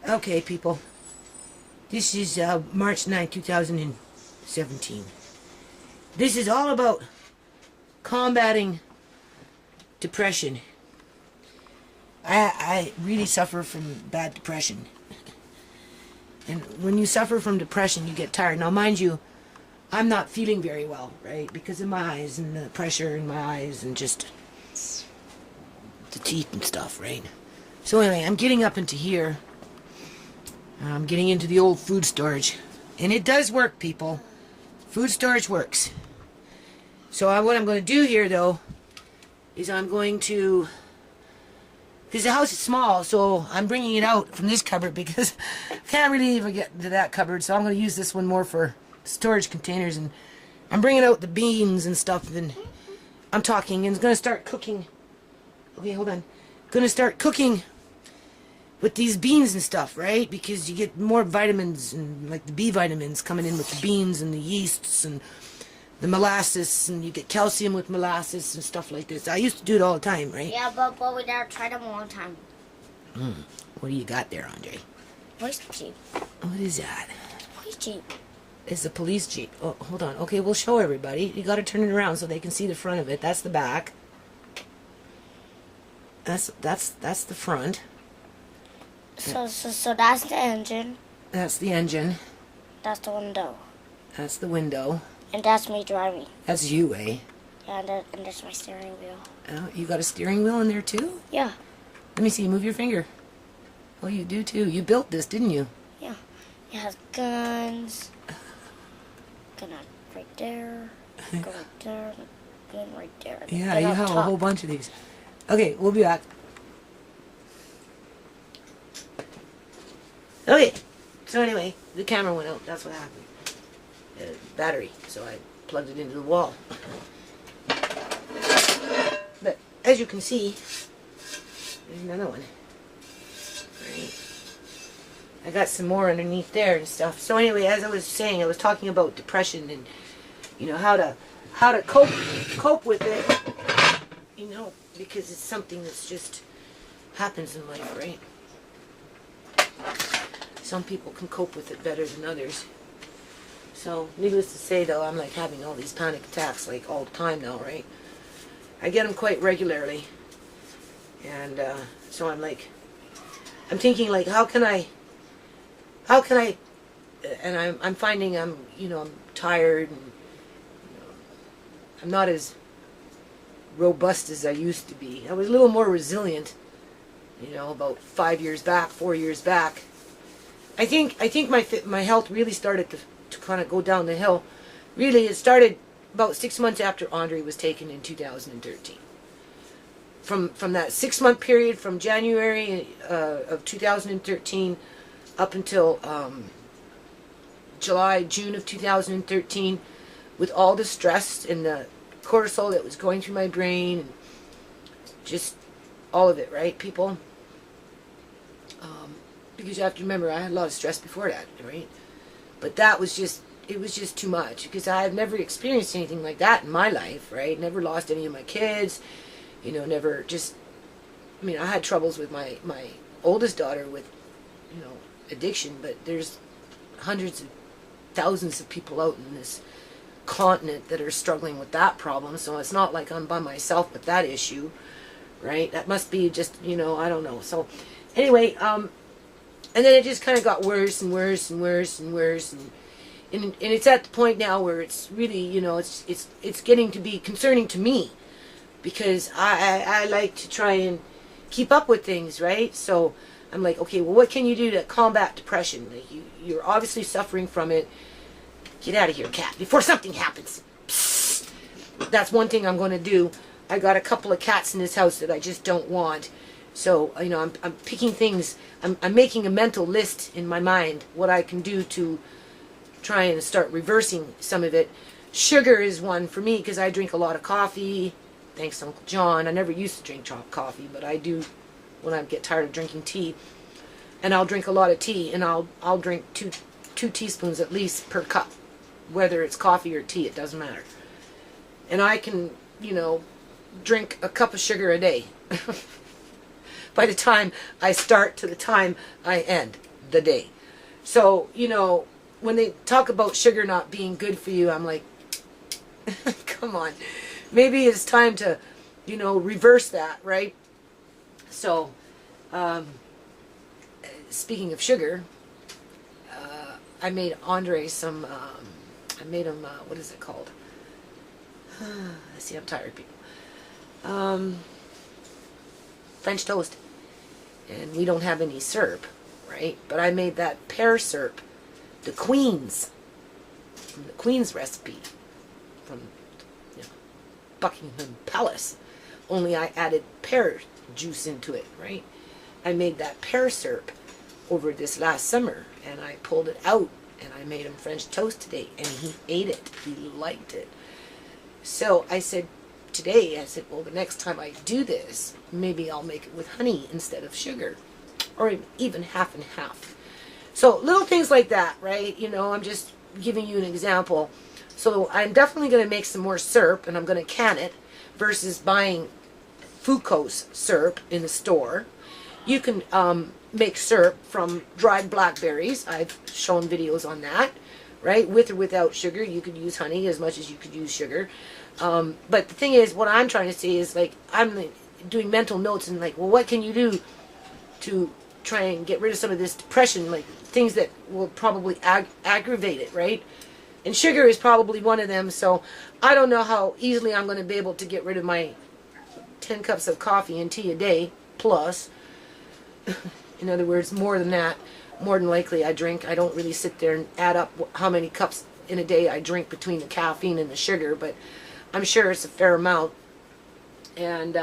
Okay, people. This is March 9, 2017. This is all about combating depression. I really suffer from bad depression. And when you suffer from depression, you get tired. Now, mind you, I'm not feeling very well, right? Because of my eyes and the pressure in my eyes and just the teeth and stuff, right? So anyway, I'm getting up into here. I'm getting into the old food storage. And it does work, people. Food storage works. So what I'm going to do here, though, is I'm going to... Because the house is small, so I'm bringing it out from this cupboard because I can't really even get to that cupboard. So I'm going to use this one more for storage containers. And I'm bringing out the beans and stuff. And I'm talking and it's going to start cooking. Okay, hold on. Going to start cooking with these beans and stuff, right? Because you get more vitamins and like the B vitamins coming in with the beans and the yeasts and the molasses, and you get calcium with molasses and stuff like this. I used to do it all the time, right? Yeah, but we never tried them all the time. What do you got there, Andre? Police jeep. What is that? Police jeep. It's a police jeep. Oh, hold on. Okay, we'll show everybody. You got to turn it around so they can see the front of it. That's the back. That's the front. So that's the engine. That's the engine. That's the window. That's the window. And that's me driving. That's you, eh? Yeah, and that's my steering wheel. Oh, you got a steering wheel in there too? Yeah. Let me see. Move your finger. Oh, you do too. You built this, didn't you? Yeah. It has guns. Gun right there. Gun right there. Gun right there. Yeah, Gun you up have a top. whole bunch of these. Okay, we'll be back. Okay, so anyway, the camera went out. That's what happened. Battery, so I plugged it into the wall. But as you can see, there's another one. Right. I got some more underneath there and stuff. So anyway, as I was saying, I was talking about depression and you know how to cope with it. You know, because it's something that's just happens in life, right? Some people can cope with it better than others. So, needless to say, though, I'm like having all these panic attacks like all the time now, right? I get them quite regularly. And so I'm thinking like, how can I, and I'm finding I'm tired and I'm not as robust as I used to be. I was a little more resilient, about 4 years back. I think my health really started to kind of go down the hill. Really, it started about 6 months after Andre was taken in 2013. From that 6-month period, from January of 2013 up until June of 2013, with all the stress and the cortisol that was going through my brain, and just all of it, right, people? Because you have to remember, I had a lot of stress before that, right? But that was it was just too much, because I have never experienced anything like that in my life, right? Never lost any of my kids, never just, I had troubles with my oldest daughter with, addiction, but there's hundreds of thousands of people out in this continent that are struggling with that problem, so it's not like I'm by myself with that issue, right? That must be just, I don't know. So anyway, and then it just kind of got worse and worse and worse and worse, and it's at the point now where it's really, it's getting to be concerning to me, because I like to try and keep up with things, right? So I'm like, okay, well, what can you do to combat depression? Like you're obviously suffering from it. Get out of here, cat, before something happens. Psst. That's one thing I'm going to do. I got a couple of cats in this house that I just don't want. So, I'm picking things, I'm making a mental list in my mind, what I can do to try and start reversing some of it. Sugar is one for me, because I drink a lot of coffee, thanks to Uncle John. I never used to drink coffee, but I do when I get tired of drinking tea. And I'll drink a lot of tea, and I'll drink two teaspoons at least per cup. Whether it's coffee or tea, it doesn't matter. And I can, drink a cup of sugar a day. By the time I start to the time I end. the day. So, you know, when they talk about sugar not being good for you, I'm like, come on. Maybe it's time to, you know, reverse that, right? So, speaking of sugar, I made Andre some, I made him, what is it called? See, I'm tired, people. French toast. And we don't have any syrup, right? But I made that pear syrup, the Queen's recipe from, you know, Buckingham Palace. Only I added pear juice into it, right? I made that pear syrup over this last summer, and I pulled it out, and I made him French toast today, and he ate it. He liked it. So I said, today, well, the next time I do this, maybe I'll make it with honey instead of sugar, or even half and half. So little things like that, right? You know, I'm just giving you an example. So I'm definitely going to make some more syrup, and I'm going to can it versus buying Fuco's syrup in the store. You can make syrup from dried blackberries. I've shown videos on that, right? With or without sugar. You could use honey as much as you could use sugar. But the thing is, what I'm trying to say is, like, I'm doing mental notes and like, well, what can you do to try and get rid of some of this depression, like things that will probably aggravate it, right? And sugar is probably one of them. So I don't know how easily I'm going to be able to get rid of my 10 cups of coffee and tea a day plus. In other words, more than that, more than likely I drink. I don't really sit there and add up how many cups in a day I drink between the caffeine and the sugar, but I'm sure it's a fair amount. And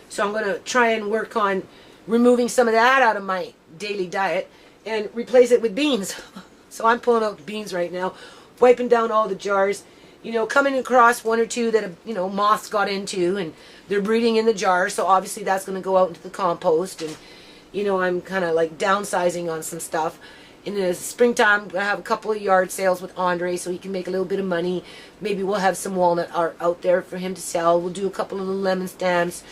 so I'm going to try and work on removing some of that out of my daily diet and replace it with beans. So I'm pulling out the beans right now, wiping down all the jars, you know, coming across one or two that, you know, moths got into, and they're breeding in the jar, so obviously that's going to go out into the compost. And, you know, I'm kind of like downsizing on some stuff. In the springtime, I'm going to have a couple of yard sales with Andre so he can make a little bit of money. Maybe we'll have some walnut art out there for him to sell. We'll do a couple of little lemon stands,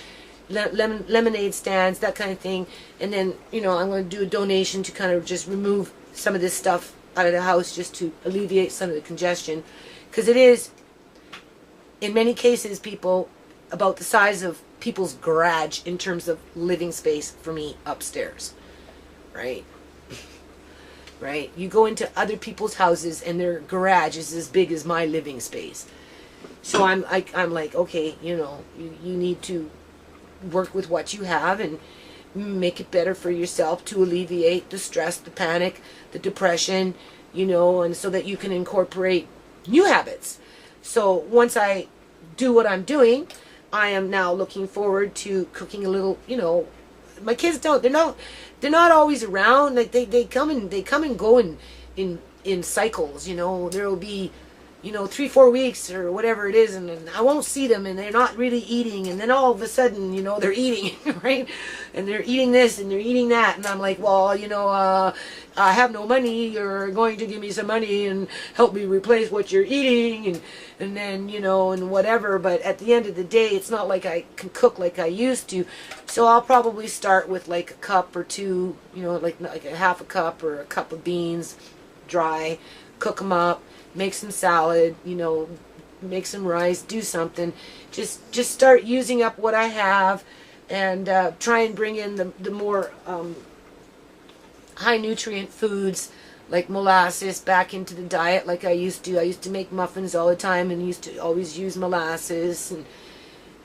lemonade stands, that kind of thing. And then, you know, I'm going to do a donation to kind of just remove some of this stuff out of the house just to alleviate some of the congestion. Because it is, in many cases, people, about the size of people's garage in terms of living space for me upstairs, right? Right? You go into other people's houses and their garage is as big as my living space. So I'm like, okay, you know, you need to work with what you have and make it better for yourself to alleviate the stress, the panic, the depression, you know, and so that you can incorporate new habits. So once I do what I'm doing, I am now looking forward to cooking a little, you know. My kids they're not always around. Like they come and go in cycles, you know. There'll be, you know, 3-4 weeks or whatever it is, and I won't see them, and they're not really eating, and then all of a sudden, you know, they're eating, right? And they're eating this and they're eating that, and I'm like, well, you know, I have no money. You're going to give me some money and help me replace what you're eating, and then, you know, and whatever. But at the end of the day, it's not like I can cook like I used to. So I'll probably start with like a cup or two, you know, like a half a cup or a cup of beans, dry, cook them up, make some salad, you know, make some rice, do something. Just start using up what I have, and try and bring in the more high nutrient foods like molasses back into the diet like I used to. I used to make muffins all the time and used to always use molasses,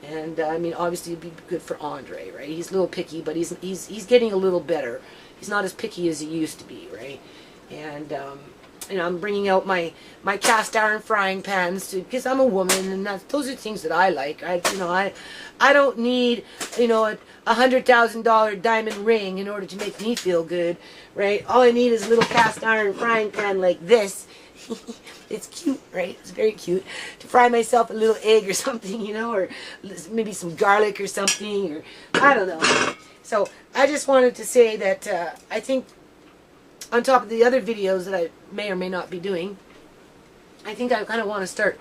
and I mean, obviously it'd be good for Andre, right? He's a little picky, but he's getting a little better. He's not as picky as he used to be, right? And you know, I'm bringing out my cast iron frying pans because I'm a woman, and those are things that I like. I don't need, you know, a $100,000 diamond ring in order to make me feel good, right? All I need is a little cast iron frying pan like this. It's cute, right? It's very cute to fry myself a little egg or something, you know, or maybe some garlic or something, or I don't know. So I just wanted to say that I think, on top of the other videos that I may or may not be doing, I think I kind of want to start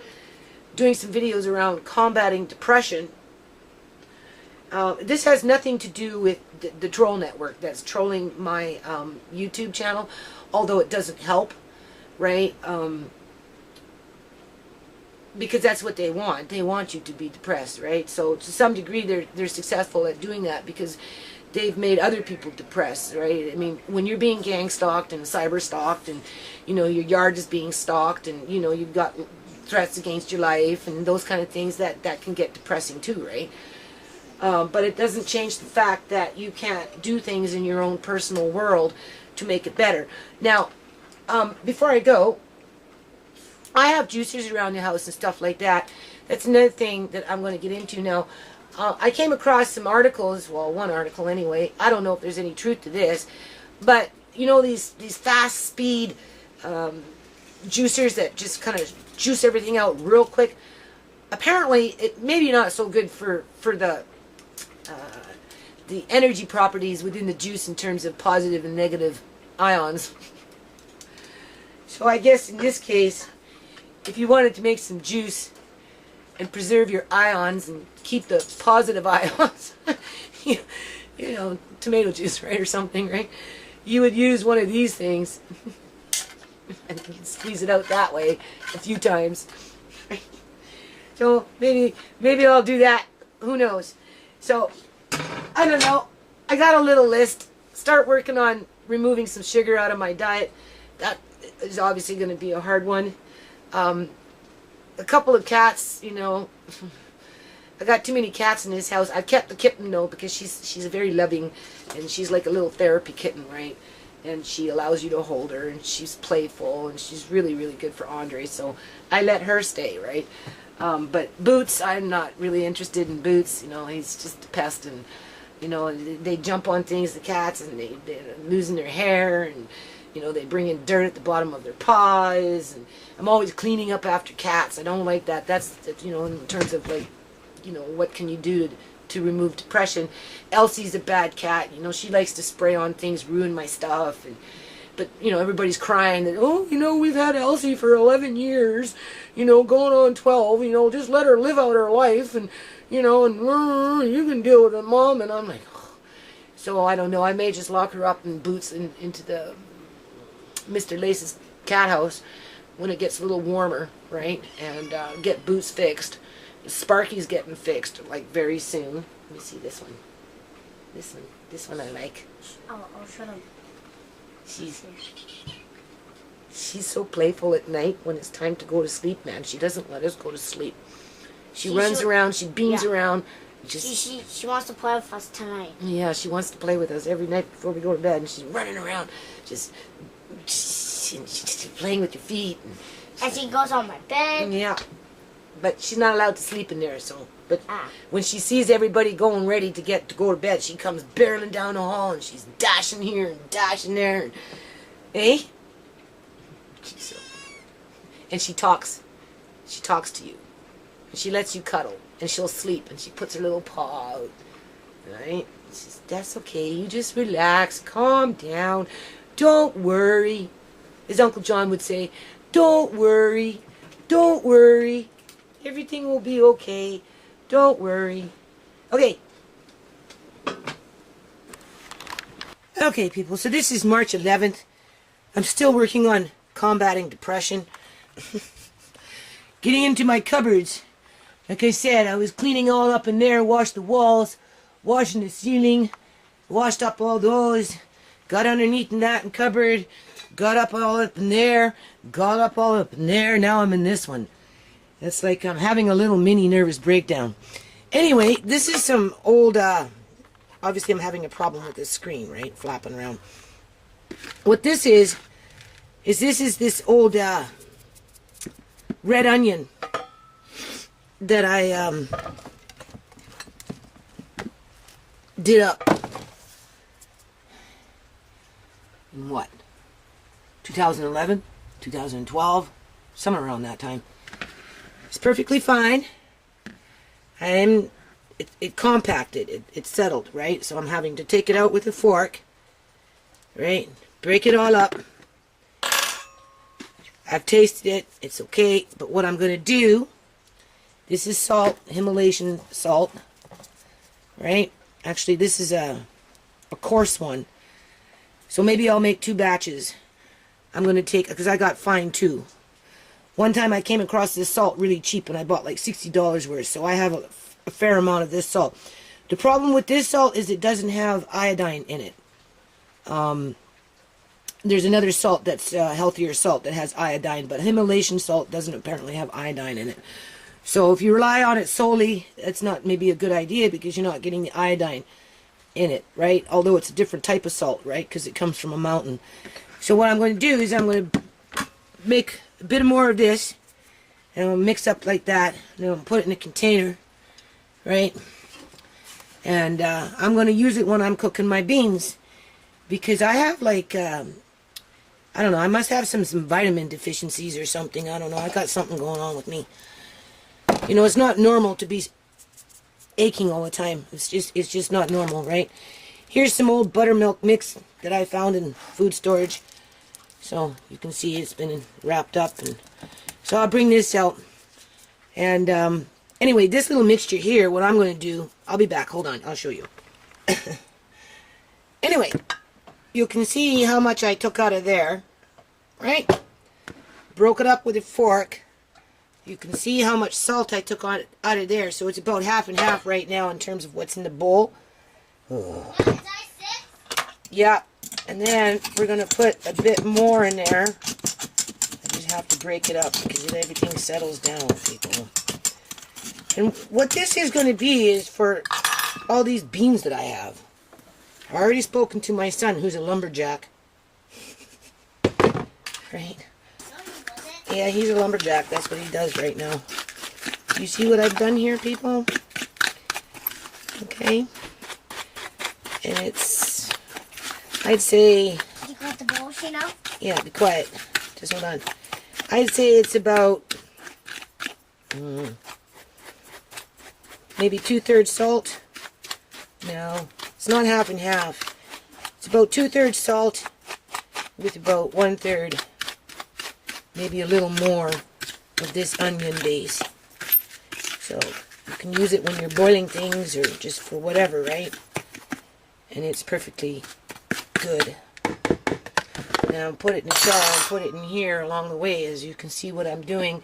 doing some videos around combating depression This has nothing to do with the troll network that's trolling my YouTube channel, although it doesn't help, right? Because that's what they want. They want you to be depressed, right? So to some degree, they're successful at doing that because they've made other people depressed, right? I mean, when you're being gang stalked and cyber stalked, and you know your yard is being stalked, and you know you've got threats against your life and those kind of things, that can get depressing too, right? But it doesn't change the fact that you can't do things in your own personal world to make it better. Now, before I go, I have juicers around the house and stuff like that. That's another thing that I'm going to get into now. I came across some articles, well, one article anyway. I don't know if there's any truth to this, but you know these fast speed juicers that just kind of juice everything out real quick. Apparently, it maybe not so good for the energy properties within the juice in terms of positive and negative ions. So I guess in this case, if you wanted to make some juice and preserve your ions and keep the positive ions, you know, tomato juice, right, or something, right, you would use one of these things and you can squeeze it out that way a few times. So maybe I'll do that. Who knows? So I don't know. I got a little list. Start working on removing some sugar out of my diet. That is obviously going to be a hard one. A couple of cats, you know. I got too many cats in this house. I kept the kitten though because she's very loving, and she's like a little therapy kitten, right? And she allows you to hold her, and she's playful, and she's really, really good for Andre. So I let her stay, right? But Boots, I'm not really interested in Boots. You know, he's just a pest, and you know they jump on things, the cats, and they're losing their hair, and you know they bring in dirt at the bottom of their paws, and I'm always cleaning up after cats. I don't like that. That's, you know, in terms of like, you know, what can you do to remove depression. Elsie's a bad cat. You know, she likes to spray on things, ruin my stuff, but you know everybody's crying that, oh, you know, we've had Elsie for 11 years, you know, going on 12, you know, just let her live out her life, and you know, and you can deal with it, Mom. And I'm like, oh. So I don't know, I may just lock her up and Boots into the Mr. Lace's cat house when it gets a little warmer, right, and get Boots fixed. Sparky's getting fixed like very soon. Let me see this one. This one I like. I'll show them. She's so playful at night when it's time to go to sleep, man. She doesn't let us go to sleep. She runs around, she beams around. She wants to play with us tonight. Yeah, she wants to play with us every night before we go to bed, and she's running around, just playing with your feet. And she goes on my bed. Yeah. But she's not allowed to sleep in there, so. But when she sees everybody going ready to go to bed, she comes barreling down the hall, and she's dashing here and dashing there. And, eh? And she talks. She talks to you. And she lets you cuddle. And she'll sleep, and she puts her little paw out. Right? Says, that's okay. You just relax. Calm down. Don't worry. As Uncle John would say, don't worry. Don't worry. Everything will be okay. Don't worry. Okay. Okay, people. So this is March 11th. I'm still working on combating depression. Getting into my cupboards. Like I said, I was cleaning all up in there, washed the walls, washing the ceiling, washed up all those, got underneath in that cupboard, got up all up in there, got up all up in there. Now I'm in this one. It's like I'm having a little mini nervous breakdown. Anyway, this is some old, obviously I'm having a problem with this screen, right? Flapping around. What this is this old, red onion that I, did up in what? 2011? 2012? Somewhere around that time. It's perfectly fine. And it compacted. It settled, right? So I'm having to take it out with a fork. Right? Break it all up. I've tasted it. It's okay. But what I'm going to do, this is salt, Himalayan salt. right? Actually, this is a coarse one. So maybe I'll make 2 batches. I'm going to take, because I got fined too. One time I came across this salt really cheap and I bought like $60 worth. So I have a fair amount of this salt. The problem with this salt is it doesn't have iodine in it. There's another salt that's healthier salt that has iodine, but Himalayan salt doesn't apparently have iodine in it. So if you rely on it solely, that's not maybe a good idea because you're not getting the iodine in it, right? Although it's a different type of salt, right? Because it comes from a mountain. So what I'm going to do is I'm going to make a bit more of this, and I'll mix up like that, and I'll put it in a container, right? And I'm going to use it when I'm cooking my beans, because I have like, I don't know, I must have some vitamin deficiencies or something. I don't know, I got something going on with me. You know, it's not normal to be aching all the time. It's just not normal, right? Here's some old buttermilk mix that I found in food storage. So you can see it's been wrapped up. And so I'll bring this out. And anyway, this little mixture here, what I'm going to do, I'll be back. Hold on, I'll show you. Anyway, you can see how much I took out of there, right? Broke it up with a fork. You can see how much salt I took out of there. So it's about half and half right now in terms of what's in the bowl. Oh. Yeah, and then we're going to put a bit more in there. I just have to break it up because everything settles down, people. And what this is going to be is for all these beans that I have. I've already spoken to my son, who's a lumberjack. Right? Yeah, he's a lumberjack. That's what he does right now. You see what I've done here, people? Okay. And it's, I'd say... Did you cut the bullshit out? Yeah, be quiet. Just hold on. I'd say it's about... maybe 2/3 salt. No, it's not half and half. It's about 2/3 salt with about 1/3, maybe a little more of this onion base. So you can use it when you're boiling things or just for whatever, right? And it's perfectly good. Now put it in the jar and put it in here along the way, as you can see what I'm doing.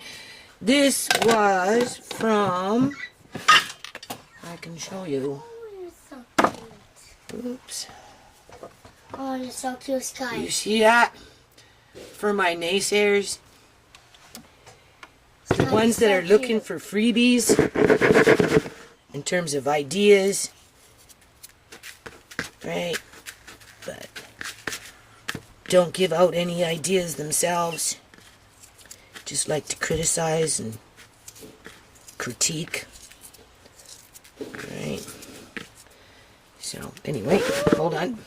This was from... I can show you. Oh, you're so cute. Oops. Oh, you're so cute, Sky. You see that? For my naysayers. The ones that are looking for freebies in terms of ideas. Right? But don't give out any ideas themselves. Just like to criticize and critique. Right. So, anyway, hold on.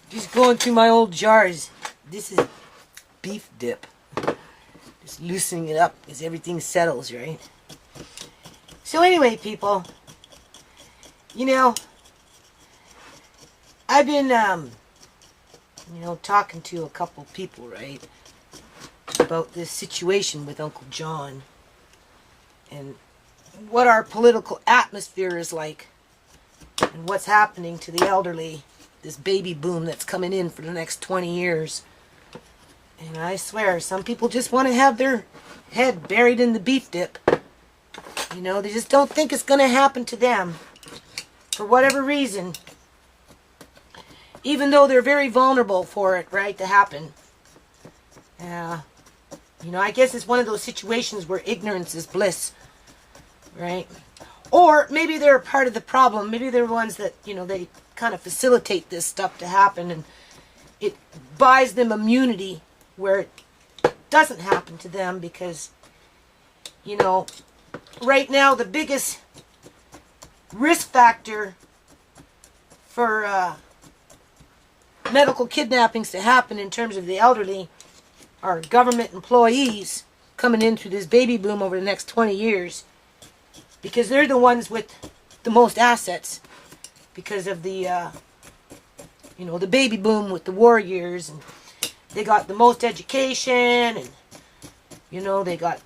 Just going through my old jars. This is beef dip. Just loosening it up as everything settles, right? So anyway, people, you know, I've been, you know, talking to a couple people, right, about this situation with Uncle John and what our political atmosphere is like and what's happening to the elderly, this baby boom that's coming in for the next 20 years. And I swear, some people just want to have their head buried in the beef dip. You know, they just don't think it's going to happen to them for whatever reason. Even though they're very vulnerable for it, right, to happen. You know, I guess it's one of those situations where ignorance is bliss, right? Or maybe they're a part of the problem. Maybe they're ones that, you know, they kind of facilitate this stuff to happen, and it buys them immunity where it doesn't happen to them because, you know, right now the biggest risk factor for medical kidnappings to happen in terms of the elderly are government employees coming in through this baby boom over the next 20 years, because they're the ones with the most assets because of the, you know, the baby boom with the war years, and they got the most education, and You know, they got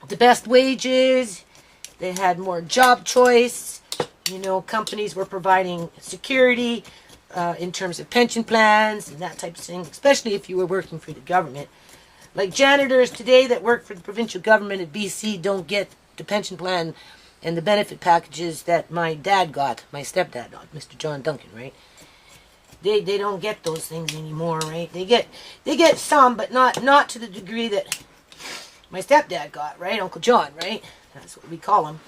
the best wages. They had more job choice. You know, companies were providing security in terms of pension plans and that type of thing, especially if you were working for the government. Like janitors today that work for the provincial government at BC don't get the pension plan and the benefit packages that my dad got, my stepdad got, Mr. John Duncan, right? They don't get those things anymore, right? They get some, but not to the degree that my stepdad got, right? Uncle John, right? That's what we call him.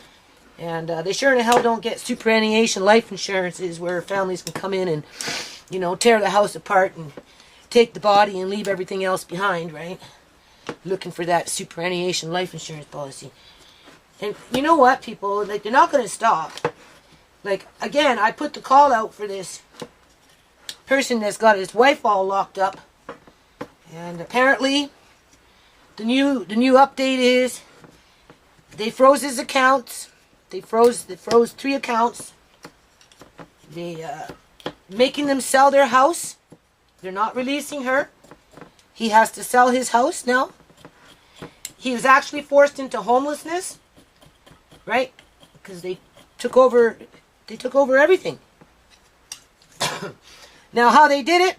And they sure in the hell don't get superannuation life insurances where families can come in and, you know, tear the house apart and take the body and leave everything else behind, right? Looking for that superannuation life insurance policy. And you know what, people? Like, they're not going to stop. Like, again, I put the call out for this person that's got his wife all locked up. And apparently, the new update is they froze his accounts. They froze 3 accounts. They making them sell their house. They're not releasing her. He has to sell his house now. He was actually forced into homelessness, right? Because they took over everything. Now, how they did it,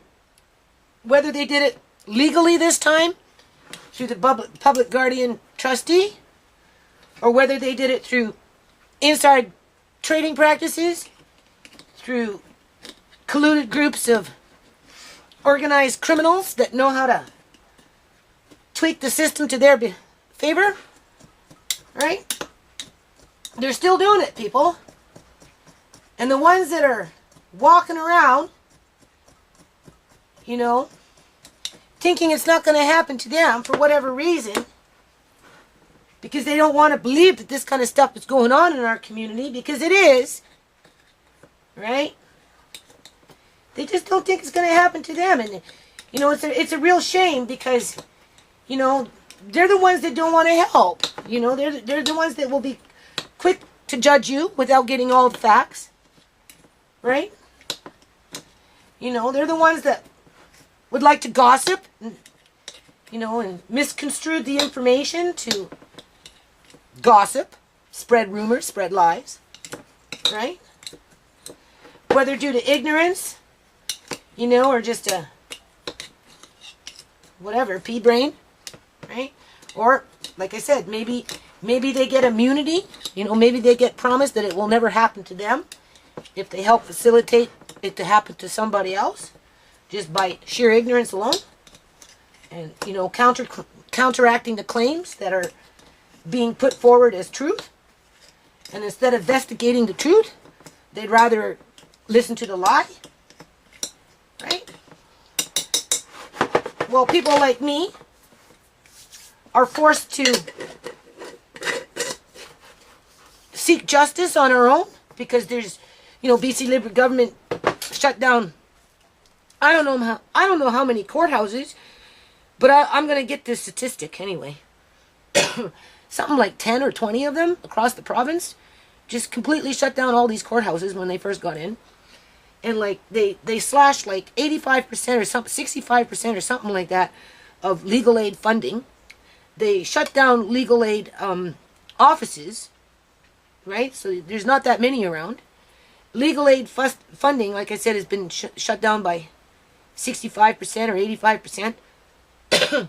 whether they did it legally this time through the public guardian trustee, or whether they did it through inside trading practices, through colluded groups of organized criminals that know how to tweak the system to their favor, right? They're still doing it, people. And the ones that are walking around, you know, thinking it's not going to happen to them for whatever reason, because they don't want to believe that this kind of stuff is going on in our community, because it is, right? They just don't think it's going to happen to them. And, you know, it's a real shame because, you know, they're the ones that don't want to help. You know, they're the ones that will be quick to judge you without getting all the facts, right? You know, they're the ones that would like to gossip, and, you know, and misconstrue the information to gossip, spread rumors, spread lies, right? Whether due to ignorance, you know, or just a whatever, pea brain, right? Or, like I said, maybe they get immunity, you know, maybe they get promised that it will never happen to them if they help facilitate it to happen to somebody else, just by sheer ignorance alone, and, you know, counteracting the claims that are being put forward as truth. And instead of investigating the truth, they'd rather listen to the lie, right? Well, people like me are forced to seek justice on our own because there's, you know, BC Liberal government shut down. I don't know how many courthouses, but I'm going to get this statistic anyway. Something like 10 or 20 of them across the province just completely shut down all these courthouses when they first got in. And like they slashed like 85% or something, 65% or something like that of legal aid funding. They shut down legal aid offices, right? So there's not that many around. Legal aid funding, like I said, has been shut down by 65% or 85%,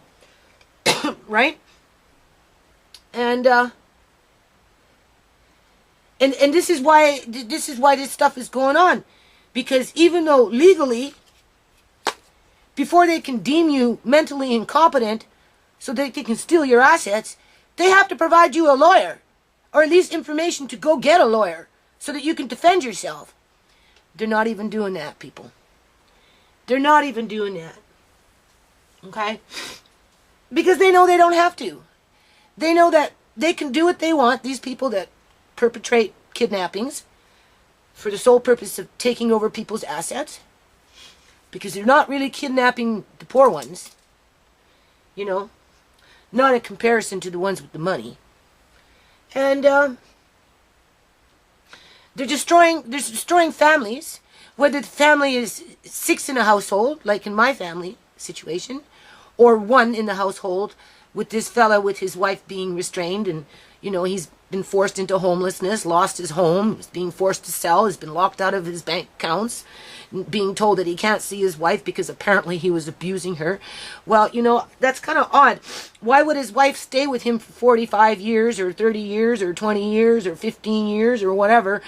right? And this is why this stuff is going on, because even though legally, before they can deem you mentally incompetent, so that they can steal your assets, they have to provide you a lawyer, or at least information to go get a lawyer, so that you can defend yourself. They're not even doing that, people. They're not even doing that. Okay? Because they know they don't have to. They know that they can do what they want, these people that perpetrate kidnappings, for the sole purpose of taking over people's assets. Because they're not really kidnapping the poor ones. You know? Not in comparison to the ones with the money. And they're destroying families. Whether the family is 6 in a household, like in my family situation, or 1 in the household, with this fella with his wife being restrained, and he's been forced into homelessness, lost his home, is being forced to sell, has been locked out of his bank accounts, being told that he can't see his wife because apparently he was abusing her. Well, that's kind of odd. Why would his wife stay with him for 45 years or 30 years or 20 years or 15 years or whatever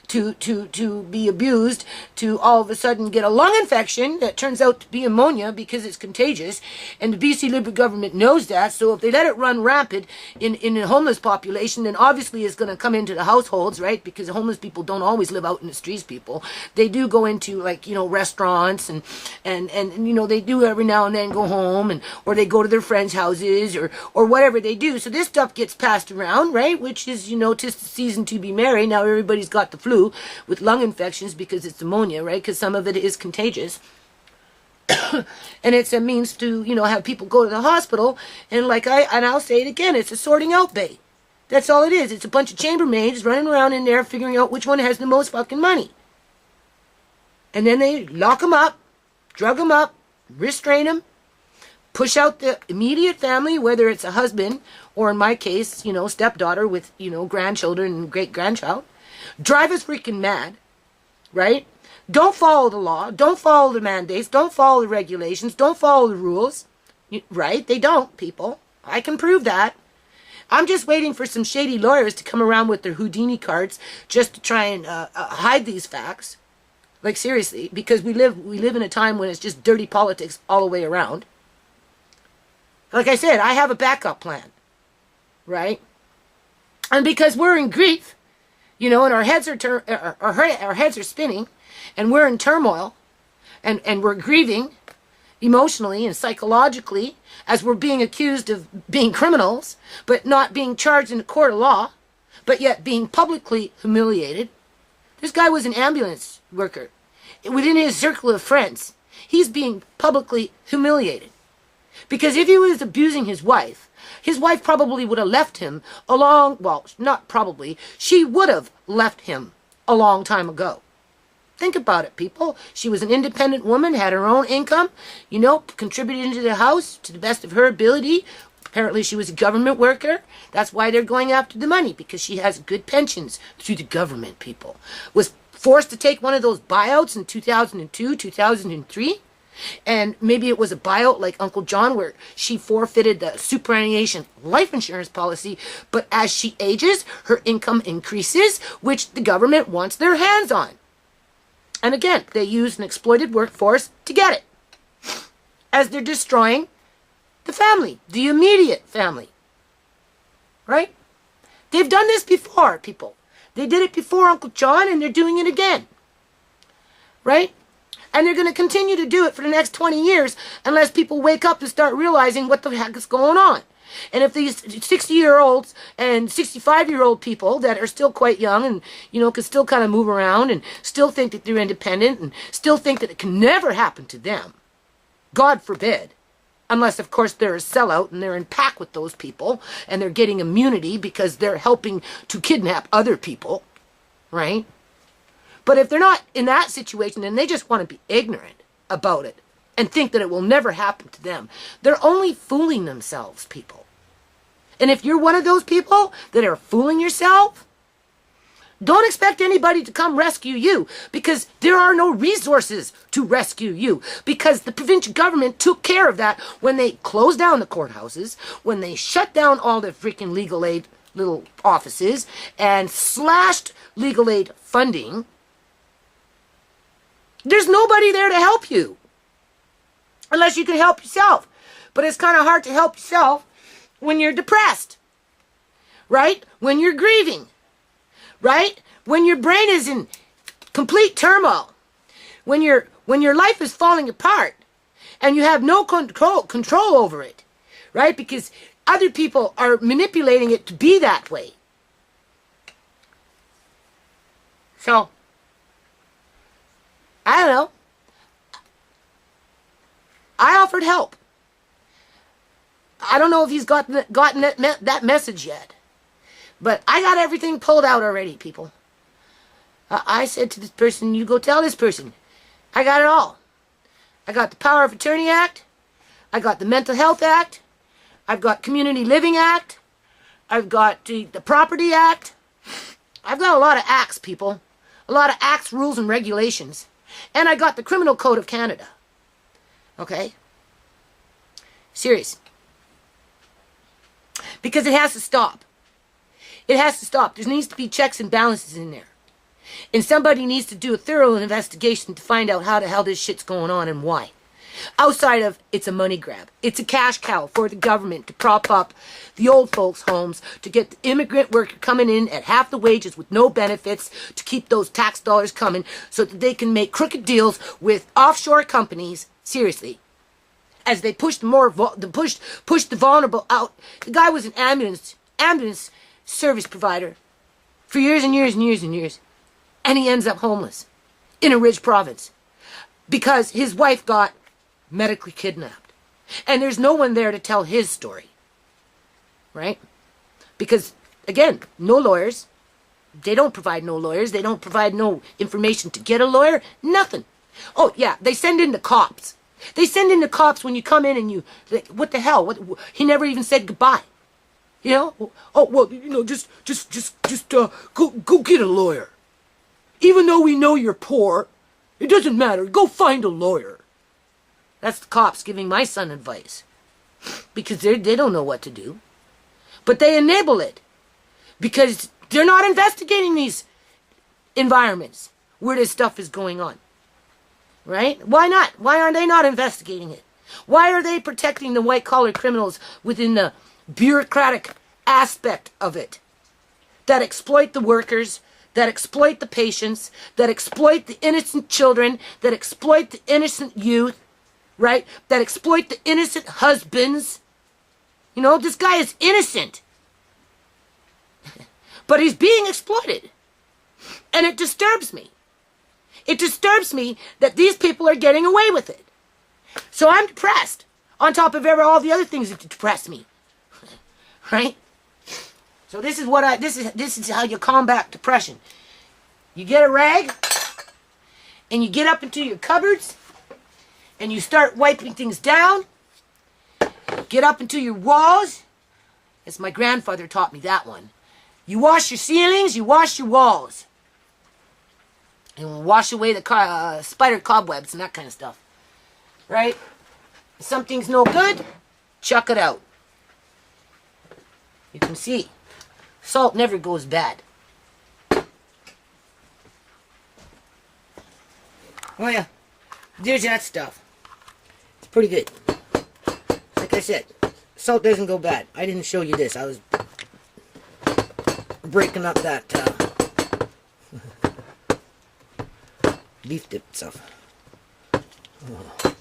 to be abused, to all of a sudden get a lung infection that turns out to be pneumonia because it's contagious, and the BC Liberal government knows that, so if they let it run rampant in a homeless population, then obviously it's going to come into the households, right? Because homeless people don't always live out in the streets, people. They do go into, like, restaurants, and they do every now and then go home, or they go to their friends' houses, or whatever they do. So this stuff gets passed around, right? Which is, 'tis the season to be merry. Now everybody's got the flu with lung infections because it's pneumonia, right? Because some of it is contagious. And it's a means to, have people go to the hospital, and I'll say it again, it's a sorting out bay. That's all it is. It's a bunch of chambermaids running around in there figuring out which one has the most fucking money. And then they lock them up, drug them up, restrain them, push out the immediate family, whether it's a husband or, in my case, stepdaughter with, grandchildren and great-grandchild. Drive us freaking mad, right? Don't follow the law. Don't follow the mandates. Don't follow the regulations. Don't follow the rules, right? They don't, people. I can prove that. I'm just waiting for some shady lawyers to come around with their Houdini cards just to try and hide these facts. Like, seriously, because we live in a time when it's just dirty politics all the way around. Like I said, I have a backup plan, right? And because we're in grief, and our heads are spinning, and we're in turmoil, and we're grieving emotionally and psychologically as we're being accused of being criminals, but not being charged in a court of law, but yet being publicly humiliated. This guy was an ambulance worker. Within his circle of friends, he's being publicly humiliated. Because if he was abusing his wife probably would have left him not probably, she would have left him a long time ago. Think about it, people. She was an independent woman, had her own income, contributed into the house to the best of her ability. Apparently she was a government worker. That's why they're going after the money, because she has good pensions through the government, people. Was forced to take one of those buyouts in 2002, 2003. And maybe it was a buyout like Uncle John, where she forfeited the superannuation life insurance policy, but as she ages, her income increases, which the government wants their hands on. And again, they use an exploited workforce to get it, as they're destroying the family, the immediate family, right? They've done this before, people. They did it before Uncle John, and they're doing it again, right? And they're going to continue to do it for the next 20 years unless people wake up and start realizing what the heck is going on. And if these 60-year-olds and 65-year-old people that are still quite young and, can still kind of move around and still think that they're independent and still think that it can never happen to them, God forbid, unless, of course, they're a sellout and they're in pack with those people and they're getting immunity because they're helping to kidnap other people, right? But if they're not in that situation and they just want to be ignorant about it and think that it will never happen to them, they're only fooling themselves, people. And if you're one of those people that are fooling yourself, don't expect anybody to come rescue you, because there are no resources to rescue you, because the provincial government took care of that when they closed down the courthouses, when they shut down all the freaking legal aid little offices and slashed legal aid funding. There's nobody there to help you unless you can help yourself. But it's kind of hard to help yourself when you're depressed, right? When you're grieving, right? When your brain is in complete turmoil, when your life is falling apart and you have no control over it, right? Because other people are manipulating it to be that way. So, I don't know. I offered help. I don't know if he's gotten that message yet. But I got everything pulled out already, people. I said to this person, you go tell this person. I got it all. I got the Power of Attorney Act. I got the Mental Health Act. I've got Community Living Act. I've got the Property Act. I've got a lot of acts, people. A lot of acts, rules, and regulations. And I got the Criminal Code of Canada. Okay? Serious. Because it has to stop. It has to stop. There needs to be checks and balances in there. And somebody needs to do a thorough investigation to find out how the hell this shit's going on and why. Outside of, it's a money grab. It's a cash cow for the government to prop up the old folks' homes, to get the immigrant worker coming in at half the wages with no benefits, to keep those tax dollars coming so that they can make crooked deals with offshore companies, seriously, as they push push the vulnerable out. The guy was an ambulance service provider for years and years and years and years, and he ends up homeless in a rich province because his wife got medically kidnapped. And there's no one there to tell his story. Right? Because, again, no lawyers. They don't provide no lawyers. They don't provide no information to get a lawyer. Nothing. Oh, yeah, they send in the cops. They send in the cops when you come in and you, like, what the hell? He never even said goodbye. You know? Oh, well, you know, just go get a lawyer. Even though we know you're poor, it doesn't matter. Go find a lawyer. That's the cops giving my son advice. Because they don't know what to do. But they enable it. Because they're not investigating these environments where this stuff is going on. Right? Why not? Why aren't they not investigating it? Why are they protecting the white-collar criminals within the bureaucratic aspect of it? That exploit the workers, that exploit the patients, that exploit the innocent children, that exploit the innocent youth, right? That exploit the innocent husbands. You know, this guy is innocent. But he's being exploited. And it disturbs me. It disturbs me that these people are getting away with it. So I'm depressed. On top of all the other things that depress me. Right? So this is how you combat depression. You get a rag, and you get up into your cupboards, and you start wiping things down. Get up into your walls. As my grandfather taught me that one. You wash your ceilings, you wash your walls. And wash away the spider cobwebs and that kind of stuff. Right? If something's no good, chuck it out. You can see, salt never goes bad. Oh yeah, there's that stuff. It's pretty good. Like I said, salt doesn't go bad. I didn't show you this. I was breaking up that beef dip stuff. Oh.